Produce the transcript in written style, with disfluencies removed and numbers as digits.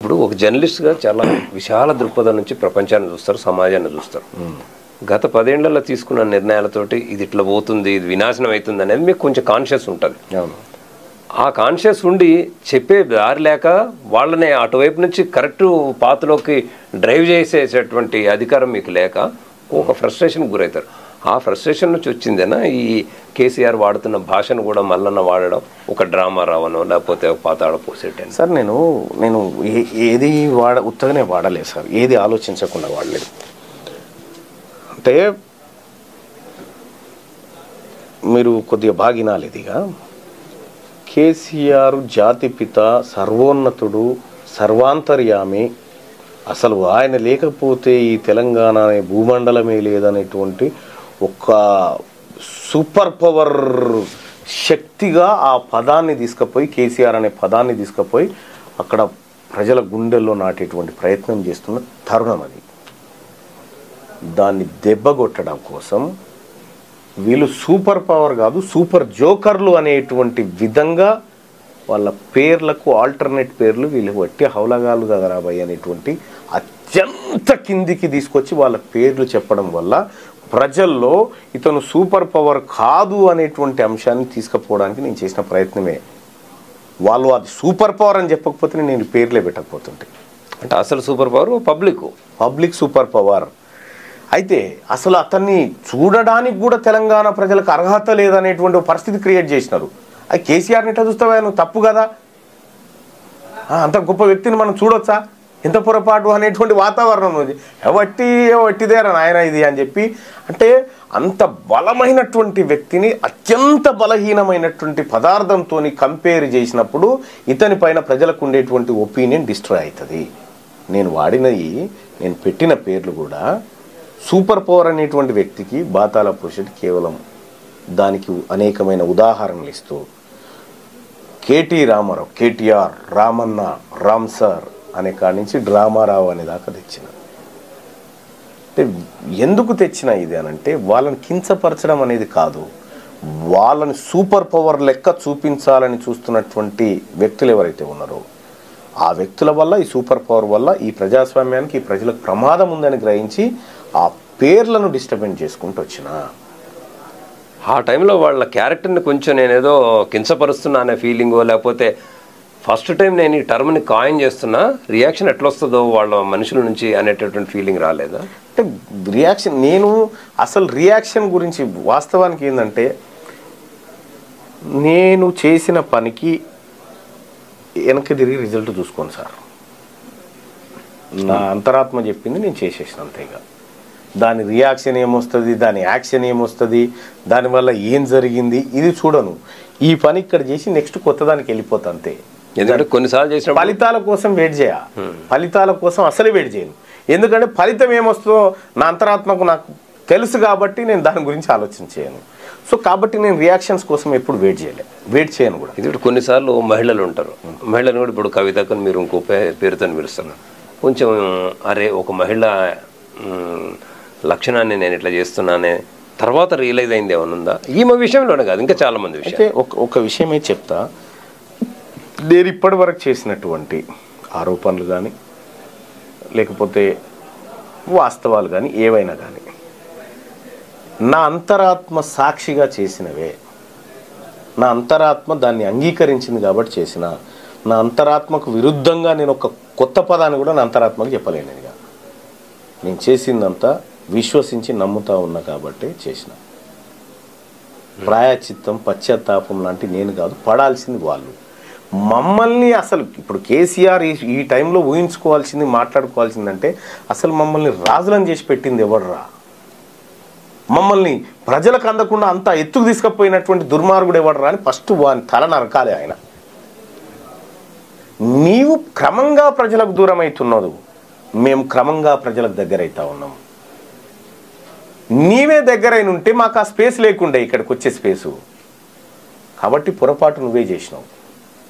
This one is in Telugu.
ఇప్పుడు ఒక జర్నలిస్ట్గా చాలా విశాల దృక్పథం నుంచి ప్రపంచాన్ని చూస్తారు, సమాజాన్ని చూస్తారు. గత 10 ఏళ్లలో తీసుకున్న నిర్ణయాలతోటి ఇది ఇట్లా పోతుంది, ఇది వినాశనం అవుతుంది అనేది మీకు కొంచెం కాన్షియస్ ఉంటుంది. ఆ కాన్షియస్ ఉండి చెప్పే దారి లేక వాళ్ళని అటువైపు నుంచి కరెక్ట్ పాత్రలోకి డ్రైవ్ చేసేటటువంటి అధికారం మీకు లేక ఒక ఫ్రస్ట్రేషన్కి గురవుతారు. ఆ ఫ్రస్ట్రేషన్ నుంచి వచ్చిందేనా ఈ కేసీఆర్ వాడుతున్న భాషను కూడా మల్లన్న వాడడం, ఒక డ్రామా రావనో లేకపోతే పాతాళ పోసేట? సార్ నేను ఏది ఉత్తగానే వాడలేదు సార్, ఏది ఆలోచించకుండా వాడలేదు. అంటే మీరు కొద్దిగా బాగా వినాలి. ఇదిగా కేసీఆర్ జాతిపిత, సర్వోన్నతుడు, సర్వాంతర్యామి, అసలు ఆయన లేకపోతే ఈ తెలంగాణ అనే భూమండలమే లేదనేటువంటి ఒక సూపర్ పవర్ శక్తిగా ఆ పదాన్ని తీసుకుపోయి, కేసీఆర్ అనే పదాన్ని తీసుకుపోయి అక్కడ ప్రజల గుండెల్లో నాటేటువంటి ప్రయత్నం చేస్తున్న తరుణం అది. దాన్ని దెబ్బగొట్టడం కోసం వీళ్ళు సూపర్ పవర్ కాదు, సూపర్ జోకర్లు అనేటువంటి విధంగా వాళ్ళ పేర్లకు ఆల్టర్నేట్ పేర్లు వీళ్ళు బట్టి హౌలగాలు గదరాబాయి అనేటువంటి అత్యంత కిందికి తీసుకొచ్చి వాళ్ళ పేర్లు చెప్పడం వల్ల ప్రజల్లో ఇతను సూపర్ పవర్ కాదు అనేటువంటి అంశాన్ని తీసుకుపోవడానికి నేను చేసిన ప్రయత్నమే. వాళ్ళు అది సూపర్ పవర్ అని చెప్పకపోతే నేను పేర్లే పెట్టకపోతుంటే. అంటే అసలు super power public super power అయితే అసలు అతన్ని చూడడానికి కూడా తెలంగాణ ప్రజలకు అర్హత లేదనేటువంటి పరిస్థితి క్రియేట్ చేసినారు. అది కేసీఆర్ని ఎట్లా చూస్తావా నువ్వు, తప్పు కదా, అంత గొప్ప వ్యక్తిని మనం చూడొచ్చా, ఎంత పొరపాటు అనేటువంటి వాతావరణం ఉంది. వట్టిదేరా నాయన ఇది అని చెప్పి, అంటే అంత బలమైనటువంటి వ్యక్తిని అత్యంత బలహీనమైనటువంటి పదార్థంతో కంపేర్ చేసినప్పుడు ఇతని పైన ప్రజలకు ఉండేటువంటి ఒపీనియన్ డిస్ట్రాయ్ అవుతుంది. నేను వాడినవి, నేను పెట్టిన పేర్లు కూడా సూపర్ పవర్ అనేటువంటి వ్యక్తికి బాతాల పురుషుడు కేవలం దానికి అనేకమైన ఉదాహరణలు ఇస్తూ కేటీ రామారావు, కేటీఆర్, రామన్న, రామ్ సార్ అనే కాడి నుంచి డ్రామారావు అనే దాకా తెచ్చిన. అంటే ఎందుకు తెచ్చిన ఇది అనంటే వాళ్ళని కించపరచడం అనేది కాదు, వాళ్ళని సూపర్ పవర్ లెక్క చూపించాలని చూస్తున్నటువంటి వ్యక్తులు ఎవరైతే ఉన్నారో ఆ వ్యక్తుల వల్ల, ఈ సూపర్ పవర్ వల్ల ఈ ప్రజాస్వామ్యానికి, ఈ ప్రజలకు ప్రమాదం ఉందని గ్రహించి ఆ పేర్లను డిస్టర్బెన్స్ చేసుకుంటూ వచ్చిన. ఆ టైంలో వాళ్ళ క్యారెక్టర్ని కొంచెం నేనేదో కించపరుస్తున్నా అనే ఫీలింగో, లేకపోతే ఫస్ట్ టైం నేను ఈ టర్మ్ని కాయిన్ చేస్తున్నా, రియాక్షన్ ఎట్లా వస్తుందో వాళ్ళ మనుషుల నుంచి అనేటటువంటి ఫీలింగ్ రాలేదా? అంటే రియాక్షన్, నేను అసలు రియాక్షన్ గురించి వాస్తవానికి ఏంటంటే నేను చేసిన పనికి వెనక్కి తిరిగి రిజల్ట్ చూసుకోండి సార్. నా అంతరాత్మ చెప్పింది నేను చేసేసిన అంతేగా. దాని రియాక్షన్ ఏమొస్తుంది, దాని యాక్షన్ ఏమొస్తుంది, దానివల్ల ఏం జరిగింది ఇది చూడను. ఈ పని ఇక్కడ చేసి నెక్స్ట్ కొత్త దానికి వెళ్ళిపోతా అంతే. ఎందుకంటే కొన్నిసార్లు చేసిన ఫలితాల కోసం వెయిట్ చేయ, ఫలితాల కోసం అసలు వెయిట్ చేయను. ఎందుకంటే ఫలితం ఏమొస్తుందో నా అంతరాత్మకు నాకు తెలుసు కాబట్టి నేను దాని గురించి ఆలోచన చేయను. సో కాబట్టి నేను రియాక్షన్స్ కోసం ఎప్పుడు వెయిట్ చేయను కూడా. ఇది కొన్నిసార్లు మహిళలు ఉంటారు, మహిళలు కూడా ఇప్పుడు కవితకు మీరు ఇంకో పేరుతో పిలుస్తున్నారు. కొంచెం అరే ఒక మహిళ లక్షణాన్ని నేను ఇట్లా చేస్తున్నానే తర్వాత రియలైజ్ అయింది ఏమనుందా? ఈమె విషయంలోనే కాదు, ఇంకా చాలా మంది విషయం. అయితే ఒక విషయమే చెప్తా, నేను ఇప్పటి వరకు చేసినటువంటి ఆరోపణలు కానీ లేకపోతే వాస్తవాలు కానీ ఏవైనా కానీ నా అంతరాత్మ సాక్షిగా చేసినవే. నా అంతరాత్మ దాన్ని అంగీకరించింది కాబట్టి చేసిన. నా అంతరాత్మకు విరుద్ధంగా నేను ఒక కొత్త పదాన్ని కూడా నా అంతరాత్మకు చెప్పలేనిదిగా. నేను చేసిందంతా విశ్వసించి నమ్ముతా ఉన్నా కాబట్టి చేసిన. ప్రాయచిత్తం, పశ్చాత్తాపం లాంటి నేను కాదు, పడాల్సింది వాళ్ళు. మమ్మల్ని అసలు ఇప్పుడు కేసీఆర్ ఈ టైంలో ఊహించుకోవాల్సింది, మాట్లాడుకోవాల్సిందంటే అసలు మమ్మల్ని రాజులను చేసి పెట్టింది ఎవర్రా? మమ్మల్ని ప్రజలకు అందకుండా అంతా ఎత్తుకు తీసుకుపోయినటువంటి దుర్మార్గుడు ఎవడరా అని ఫస్ట్ వాని తల నరకాలి ఆయన. నీవు క్రమంగా ప్రజలకు దూరం అవుతున్నావు, మేము క్రమంగా ప్రజలకు దగ్గర అవుతా ఉన్నాము. నీవే దగ్గరైన ఉంటే మాకు ఆ స్పేస్ లేకుండే, ఇక్కడికి వచ్చే స్పేసు. కాబట్టి పొరపాటు నువ్వే చేసినావు.